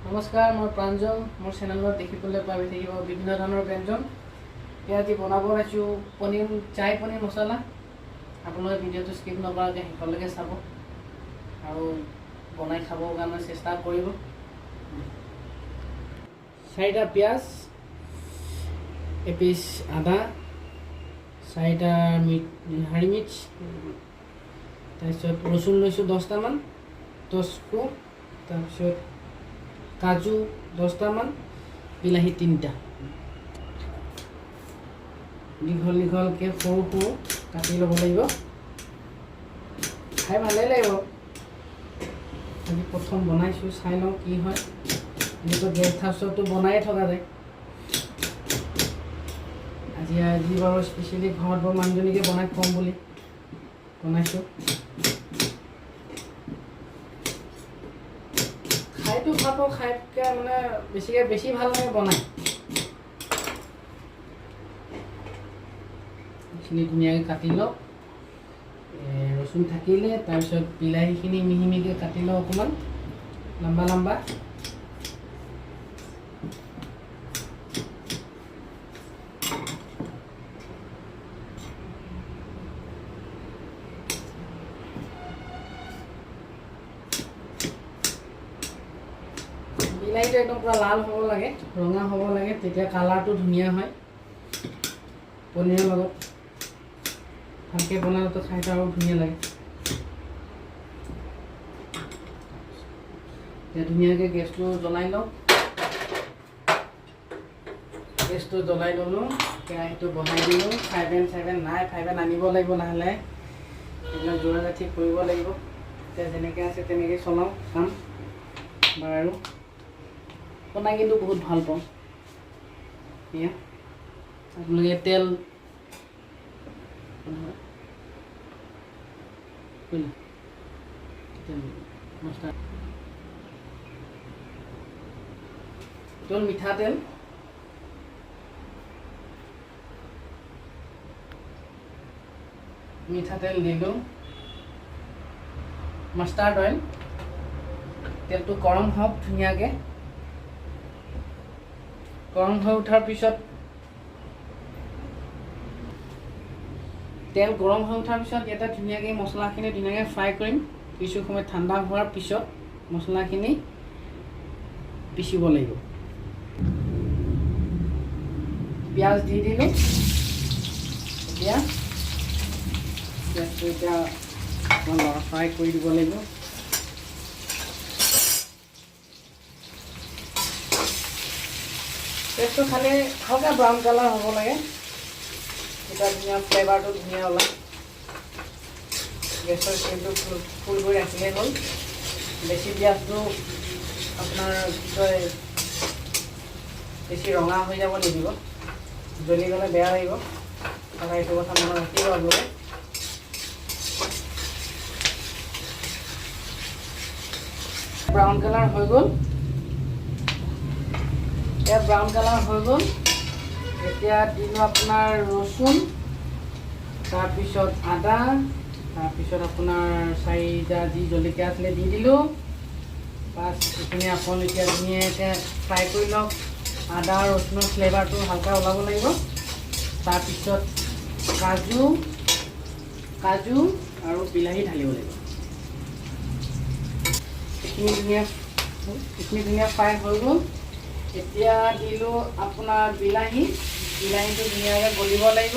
নমস্কাৰ, মই প্ৰাঞ্জল। মোৰ চেনেলত দেখিবলৈ পাই থাকিব বিভিন্ন ধৰণৰ ব্যঞ্জন। এতিয়া আজি বনাব ওলাইছোঁ চাই পনীৰ মছলা। আপোনালোকে ভিডিঅ'টো স্কিপ নকৰাকৈ শেষলৈকে চাব আৰু বনাই খাবৰ কাৰণে চেষ্টা কৰিব। 4টা পিঁয়াজ, এপিচ আদা, 4টা হাৰি মিৰ্চ, তাৰপিছত ৰচুন লৈছোঁ 10টামান, টচকো, তাৰপিছত কাজু 10টামান, বিলাহী 3টা, দীঘল দীঘলকৈ সৰু সৰু কাটি ল'ব লাগিব। খাই ভালেই লাগিব। আজি প্ৰথম বনাইছোঁ, চাই লওঁ কি হয়। এনেকৈ গেষ্ট হাউচতো বনায়ে থকা যায়। আজি বাৰু স্পেচিয়েলি ঘৰত বৰ মানুহজনীকে বনাই খুৱাম বুলি বনাইছোঁ। খাইতো ভাল পাওঁ, খাইতকৈ মানে বেছি ভাল লাগে বনাই। এইখিনি ধুনীয়াকৈ কাটি লওঁ। ৰচুন থাকিলে তাৰপিছত বিলাহীখিনি মিহি মিহিকৈ কাটি লওঁ, অকণমান লম্বা লম্বা। বিলাহীটো একদম পূৰা লাল হ'ব লাগে, ৰঙা হ'ব লাগে, তেতিয়া কালাৰটো ধুনীয়া হয়। পনীৰৰ লগত ভালকৈ বনালেতো খাইটো আৰু ধুনীয়া লাগে। এতিয়া ধুনীয়াকৈ গেছটো জ্বলাই লওঁ। গেছটো জ্বলাই ল'লোঁ, কেৰাহীটো বহাই দিলোঁ। 5N নাই, 5N আনিব লাগিব লাহে লাহে। এইবিলাক যোৰা গাঁঠি কৰিব লাগিব। এতিয়া যেনেকৈ আছে তেনেকৈ চলাওঁ কাম বাৰু। বনাই কিন্তু বহুত ভাল পাওঁ। এয়া আপোনালোকে তেল মিঠাতেল, দিলোঁ। মাষ্টাৰ্ড অইল, তেলটো গৰম হওক ধুনীয়াকৈ। গৰম হৈ উঠাৰ পিছত ইয়াতে ধুনীয়াকৈ মছলাখিনি ধুনীয়াকৈ ফ্ৰাই কৰিম। কিছু সময় ঠাণ্ডা হোৱাৰ পিছত মছলাখিনি পিচিব লাগিব। পিঁয়াজ দি দিলোঁ। পিঁয়াজটো ফ্ৰাই কৰি দিব লাগিব। পেষ্টটো খালি হালকা ব্ৰাউন কালাৰ হ'ব লাগে, তেতিয়া ধুনীয়া ফ্লেভাৰটো ধুনীয়া ওলায়। গেছৰ ফ্লেমটো ফুল কৰি ৰাখিলেই হ'ল। বেছি পিঁয়াজটো আপোনাৰ কি কয় বেছি ৰঙা হৈ যাব নিদিব, জ্বলি গ'লে বেয়া লাগিব। আৰু এইটো কথা মনত ৰাখিব আপোনালোকে। ব্ৰাউন কালাৰ হৈ গ'ল। এতিয়া দিলোঁ আপোনাৰ ৰচুন, তাৰপিছত আদা, তাৰপিছত আপোনাৰ 4টা যি জলকীয়া আছিলে দি দিলোঁ। এইখিনি আকৌ এতিয়া ধুনীয়াকৈ ফ্ৰাই কৰি লওক। আদা ৰচুনৰ ফ্লেভাৰটো হালকা ওলাব লাগিব। তাৰপিছত কাজু আৰু বিলাহী ঢালিব লাগিব। এইখিনি ধুনীয়া ফ্ৰাই হৈ গ'ল। এতিয়া দিলোঁ আপোনাৰ বিলাহীটো ধুনীয়াকৈ গলিব লাগিব।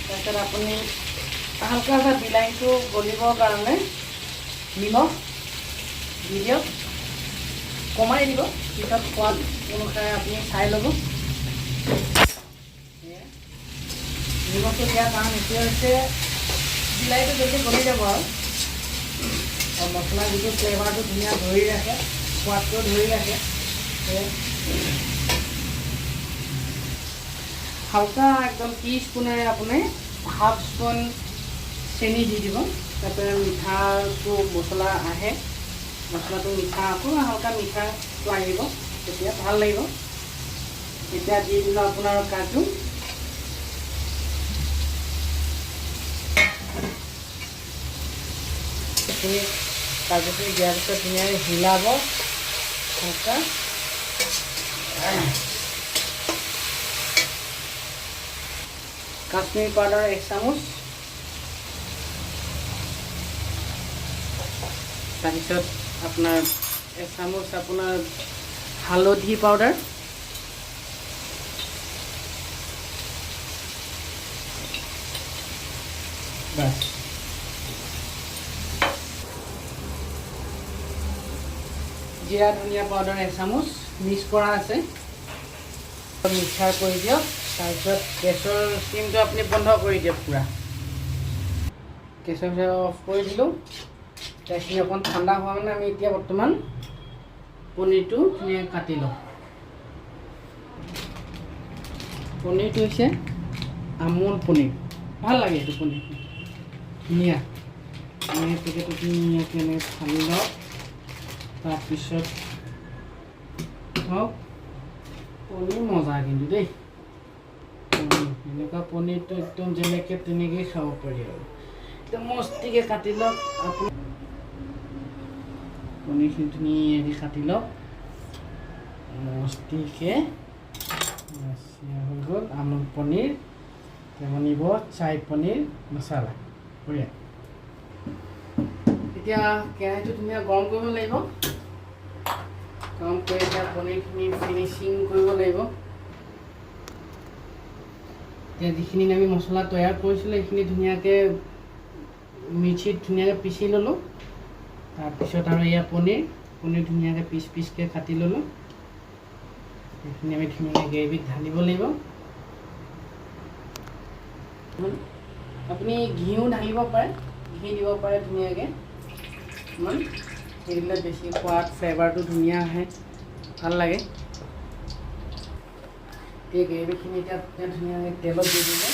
তাৰপিছত আপুনি হালকা বিলাহীটো গলিবৰ কাৰণে নিমখ দি দিয়ক, কমাই দিব, পিছত সোৱাদ অনুসাৰে আপুনি চাই ল'ব। নিমখটো দিয়াৰ কাৰণ এইটোৱে হৈছে বিলাহীটো জলদি গলি যাব আৰু মছলা যিটো ফ্লেভাৰটো ধুনীয়া ধৰি ৰাখে, সোৱাদটো ধৰি ৰাখে। হালকা একদম টিস্পুনেৰে আপুনি ½ স্পুন চেনি দি দিব, যাতে মিঠাটো মছলা আহে। মছলাটো মিঠা, অকণমান হালকা মিঠাটো আহিব, তেতিয়া ভাল লাগিব। এতিয়া দি দিলোঁ আপোনাৰ কাজু, এইখিনি কাজুখিনি দিয়াৰ পিছত ধুনীয়াকৈ হিলাব কাশ্মীৰ পাউডাৰ 1 চামুচ, তাৰপিছত আপোনাৰ 1 চামুচ আপোনাৰ হালধি পাউডাৰ, বাছ জিৰা ধনিয়া পাউডাৰ 1 চামুচ মিক্স কৰা আছে, মিক্সাৰ কৰি দিয়ক। তাৰপিছত গেছৰ ষ্টিমটো আপুনি বন্ধ কৰি দিয়ক পূৰা। গেছৰ অফ কৰি দিলোঁ। এইখিনি অকণ ঠাণ্ডা হোৱা মানে আমি এতিয়া বৰ্তমান পনীৰটো ধুনীয়াকৈ কাটি লওঁ। পনীৰটো হৈছে আমুল পনীৰ, ভাল লাগে এইটো পনীৰটো, ধুনীয়া পেকেটটো ধুনীয়াকৈ এনেকৈ ফালি লওক। তাৰপিছত হওক পনীৰ মজা কিন্তু দেই, এনেকুৱা পনীৰটো একদম যেনেকৈ তেনেকৈয়ে খাব পাৰি আৰু একদম মস্তিকৈ কাটি লওক। আপুনি পনীৰখিনি ধুনীয়াকৈ কাটি লওক মস্তিকৈ। হৈ গ'ল আমুল পনীৰ। বনিব চাই পনীৰ মচলা, বঢ়িয়া। এতিয়া কেৰাহীটো ধুনীয়া গৰম কৰিব লাগিব। গৰম কৰি এতিয়া পনীৰখিনি ফিনিচিং কৰিব লাগিব। এতিয়া যিখিনি আমি মছলা তৈয়াৰ কৰিছিলোঁ সেইখিনি ধুনীয়াকৈ মিক্সিত ধুনীয়াকৈ পিচি ল'লোঁ। তাৰপিছত আৰু এয়া পনীৰ ধুনীয়াকৈ পিচ পিচকৈ কাটি ল'লোঁ। সেইখিনি আমি ধুনীয়াকৈ গ্ৰেভিত ঢালিব লাগিব। আপুনি ঘিউ ঢালিব পাৰে, ঘি দিব পাৰে ধুনীয়াকৈ। সেইবিলাক বেছি সোৱাদ ফ্লেভাৰটো ধুনীয়া আহে, ভাল লাগে। এই গ্ৰেভিখিনি এতিয়া ধুনীয়াকৈ তেলত দি দিলে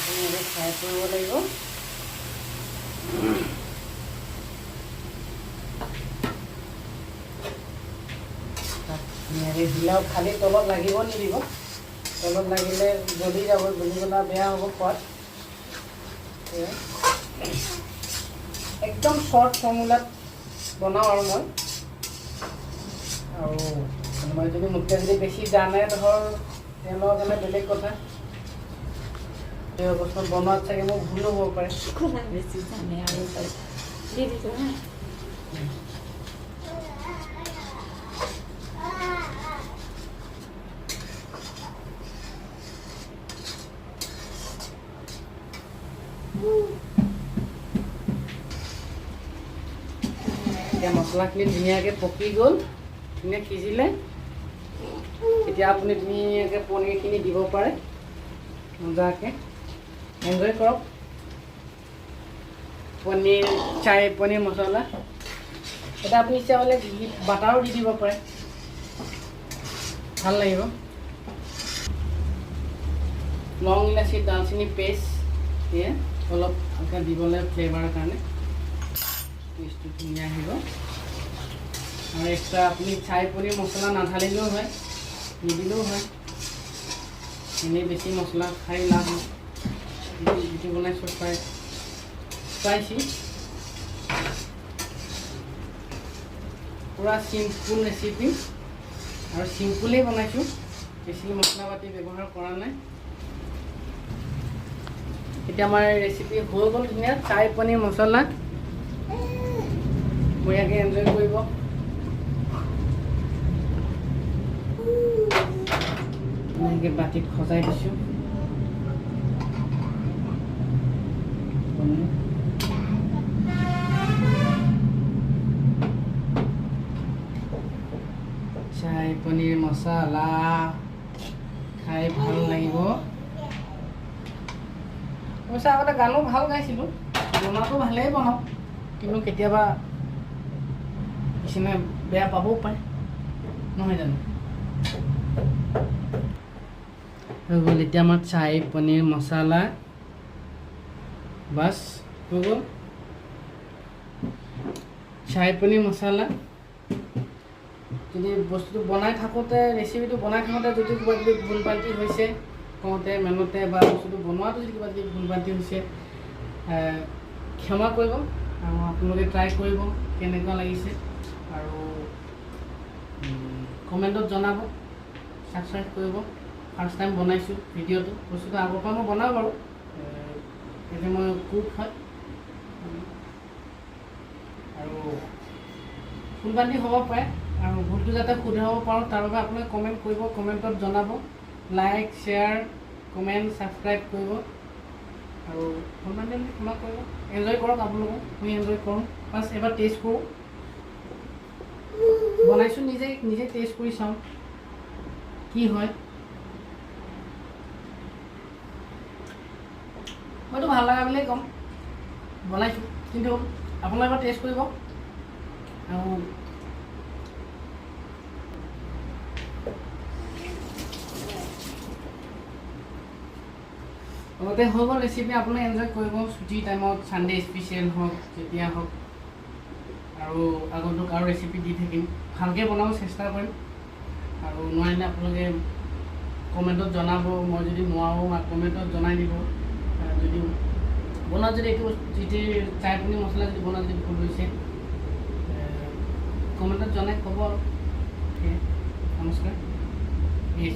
ধুনীয়াকৈ ফ্ৰাই কৰিব লাগিব। ধুনীয়াকৈ হিলাও, খালি তলত লাগিব নিদিব, তলত লাগিলে জ্বলি যাব, জ্বলি গ'লে বেয়া হ'ব সোৱাদ। একদম শ্বৰ্ট ফৰ্মুলাত বনাওঁ আৰু মই যদি মোতকৈ যদি বেছি জানে ধৰ তেওঁলোকৰ কাৰণে বেলেগ কথা। সেই অৱস্থাত বনোৱাত চাগে মোৰ ভুলো হ'ব পাৰে। বেছি জানে আৰু এতিয়া মছলাখিনি ধুনীয়াকৈ পকি গ'ল, ধুনীয়া সিজিলে। এতিয়া আপুনি ধুনীয়াকৈ পনীৰখিনি দিব পাৰে, মজাকৈ এনজয় কৰক। পনীৰ মছলা এটা আপুনি ইচ্ছা হ'লে বাটাৰো দি দিব পাৰে, ভাল লাগিব। লং ইলাচি দালচেনি পেষ্ট দিয়ে অলপ দিবলৈ ফ্লেভাৰৰ কাৰণে, টেষ্টটো ধুনীয়া আহিব। আৰু এক্সট্ৰা আপুনি চাই পনীৰ মছলা নাঢালিলেও হয়, নিদিলেও হয়। এনেই বেছি মছলা খাই লাভ নাই। যিটো বনাইছোঁ স্পাইচি, পূৰা চিম্পুল ৰেচিপি আৰু চিম্পুলেই বনাইছোঁ, বেছি মছলা পাতি ব্যৱহাৰ কৰা নাই। এতিয়া আমাৰ ৰেচিপি হৈ গ'ল ধুনীয়া, চাই পনীৰ মছলা। বঢ়িয়াকৈ এনজয় কৰিব। এনেকৈ বাতিত সজাই দিছোঁ। চাই পনীৰ মছলা খাই ভাল লাগিব। অৱশ্যে আগতে গানো ভাল গাইছিলোঁ, বনোৱাটো ভালেই বনাওঁ, কিন্তু কেতিয়াবা কিছুমানে বেয়া পাবও পাৰে, নহয় জানো? হৈ গ'ল এতিয়া আমাৰ চাই পনীৰ মছলা, বাছ হৈ গ'ল চাই পনীৰ মছলা। যদি বস্তুটো বনাই থাকোঁতে, ৰেচিপিটো বনাই থাকোঁতে যদি কিবা কিবি ভুল পাল্টি হৈছে, কওঁতে মেলোঁতে বা বস্তুটো বনোৱাটো যদি কিবা কিবি ভুল পাল্টি হৈছে, ক্ষমা কৰিব। আৰু আপোনালোকে ট্ৰাই কৰিব কেনেকুৱা লাগিছে আৰু কমেণ্টত জনাব ছাবস্ক্ৰাইব কৰিব ফাৰ্ষ্ট টাইম বনাইছোঁ ভিডিঅ'টো বস্তুটো আগৰ পৰা মই বনাওঁ বাৰু এতিয়া মই কুক হয় আৰু ভুলবান্ধি হ'ব পাৰে আৰু ভুলটো যাতে শুধৰাব পাৰোঁ তাৰ বাবে আপোনালোকে কমেণ্ট কৰিব কমেণ্টত জনাব লাইক শ্বেয়াৰ কমেণ্ট ছাবস্ক্ৰাইব কৰিব আৰু ভুলবান্ধি ক্ষমা কৰিব এনজয় কৰক আপোনালোকে মই এনজয় কৰোঁ বাছ এবাৰ টেষ্ট কৰোঁ বনাইছোঁ নিজে টেষ্ট কৰি চাওঁ কি হয় মইতো ভাল লগা বুলিয়ে ক'ম বনাইছোঁ কিন্তু আপোনালোকে এবাৰ টেষ্ট কৰিব আৰু লগতে হৈ গ'ল ৰেচিপি আপোনালোকে এনজয় কৰিব ছুটি টাইমত ছানডে স্পেচিয়েল হওক যেতিয়া হওক আৰু আগন্তুক আৰু ৰেচিপি দি থাকিম ভালকৈ বনাব চেষ্টা কৰিম আৰু নোৱাৰিলে আপোনালোকে কমেণ্টত জনাব মই যদি নোৱাৰোঁ কমেণ্টত জনাই দিব যদি বনোৱাত যদি এইটো যিটো চাই পনীৰ মছলা যদি বনোৱাত যদি ভুল হৈছে কমেণ্টত জনাই ক'ব আৰু নমস্কাৰ এই